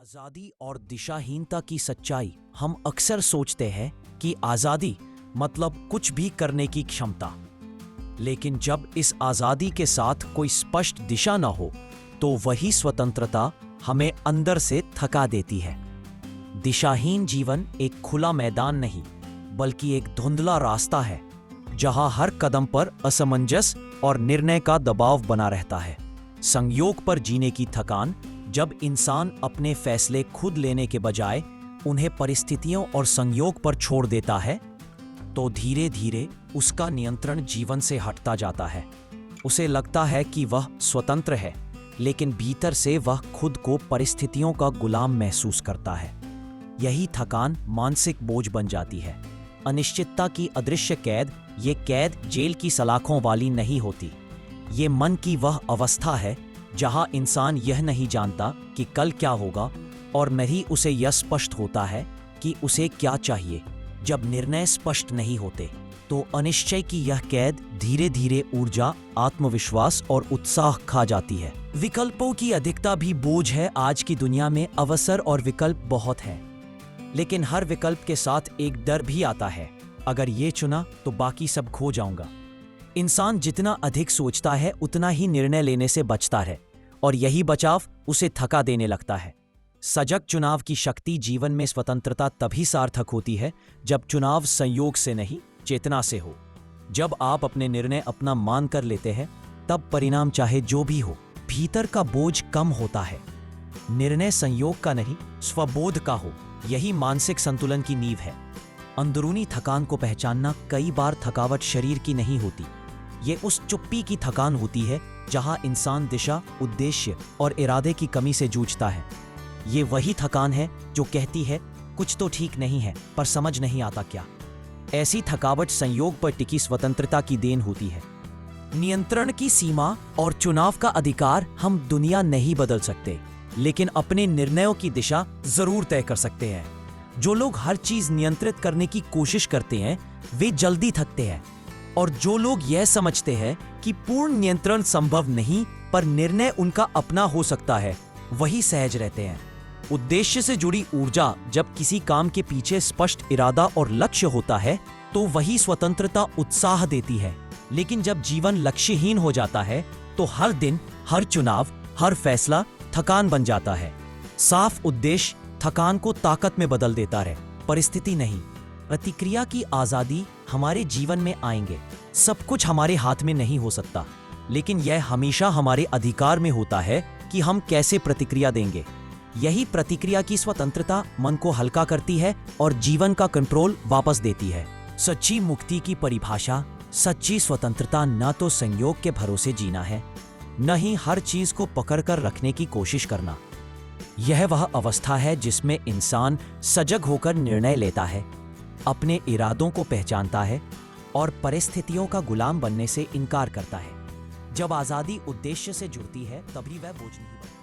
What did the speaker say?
आजादी और दिशाहीनता की सच्चाई। हम अक्सर सोचते हैं कि आजादी मतलब कुछ भी करने की क्षमता, लेकिन जब इस आजादी के साथ कोई स्पष्ट दिशा न हो तो वही स्वतंत्रता हमें अंदर से थका देती है। दिशाहीन जीवन एक खुला मैदान नहीं, बल्कि एक धुंधला रास्ता है जहां हर कदम पर असमंजस और निर्णय का दबाव बना रहता है। संयोग पर जीने की थकान। जब इंसान अपने फैसले खुद लेने के बजाय उन्हें परिस्थितियों और संयोग पर छोड़ देता है, तो धीरे धीरे उसका नियंत्रण जीवन से हटता जाता है। उसे लगता है कि वह स्वतंत्र है, लेकिन भीतर से वह खुद को परिस्थितियों का गुलाम महसूस करता है। यही थकान मानसिक बोझ बन जाती है। अनिश्चितता की अदृश्य कैद। ये कैद जेल की सलाखों वाली नहीं होती। ये मन की वह अवस्था है जहां इंसान यह नहीं जानता कि कल क्या होगा, और न ही उसे यह स्पष्ट होता है कि उसे क्या चाहिए। जब निर्णय स्पष्ट नहीं होते तो अनिश्चय की यह कैद धीरे धीरे ऊर्जा, आत्मविश्वास और उत्साह खा जाती है। विकल्पों की अधिकता भी बोझ है। आज की दुनिया में अवसर और विकल्प बहुत है, लेकिन हर विकल्प के साथ एक डर भी आता है। अगर ये चुना तो बाकी सब खो जाऊंगा। इंसान जितना अधिक सोचता है उतना ही निर्णय लेने से बचता है, और यही बचाव उसे थका देने लगता है। सजग चुनाव की शक्ति। जीवन में स्वतंत्रता तभी सार्थक होती है जब चुनाव संयोग से नहीं, चेतना से हो। जब आप अपने निर्णय अपना मान कर लेते हैं, तब परिणाम चाहे जो भी हो, भीतर का बोझ कम होता है। निर्णय संयोग का नहीं, स्वबोध का हो, यही मानसिक संतुलन की नींव है। अंदरूनी थकान को पहचानना। कई बार थकावट शरीर की नहीं होती, ये उस चुप्पी की थकान होती है जहां इंसान दिशा, उद्देश्य और इरादे की कमी से जूझता है। ये वही थकान है जो कहती है कुछ तो ठीक नहीं है, पर समझ नहीं आता क्या। ऐसी थकावट संयोग पर टिकी स्वतंत्रता की देन होती है। नियंत्रण की सीमा और चुनाव का अधिकार। हम दुनिया नहीं बदल सकते, लेकिन अपने निर्णयों की दिशा जरूर तय कर सकते हैं। जो लोग हर चीज नियंत्रित करने की कोशिश करते हैं वे जल्दी थकते हैं, और जो लोग यह समझते हैं कि पूर्ण नियंत्रण संभव नहीं पर निर्णय उनका अपना हो सकता है, वही सहज रहते हैं। उद्देश्य से जुड़ी ऊर्जा। जब किसी काम के पीछे स्पष्ट इरादा और लक्ष्य होता है तो वही स्वतंत्रता उत्साह देती है। लेकिन जब जीवन लक्ष्यहीन हो जाता है तो हर दिन, हर चुनाव, हर फैसला थकान बन जाता है। साफ उद्देश्य थकान को ताकत में बदल देता है, परिस्थिति नहीं। प्रतिक्रिया की आजादी। हमारे जीवन में आएंगे, सब कुछ हमारे हाथ में नहीं हो सकता, लेकिन यह हमेशा हमारे अधिकार में होता है कि हम कैसे प्रतिक्रिया देंगे। यही प्रतिक्रिया की स्वतंत्रता मन को हल्का करती है और जीवन का कंट्रोल वापस देती है। सच्ची मुक्ति की परिभाषा। सच्ची स्वतंत्रता न तो संयोग के भरोसे जीना है, न ही हर चीज को पकड़कर रखने की कोशिश करना। यह वह अवस्था है जिसमें इंसान सजग होकर निर्णय लेता है, अपने इरादों को पहचानता है और परिस्थितियों का गुलाम बनने से इनकार करता है। जब आजादी उद्देश्य से जुड़ती है तभी वह बोझ नहीं बनती।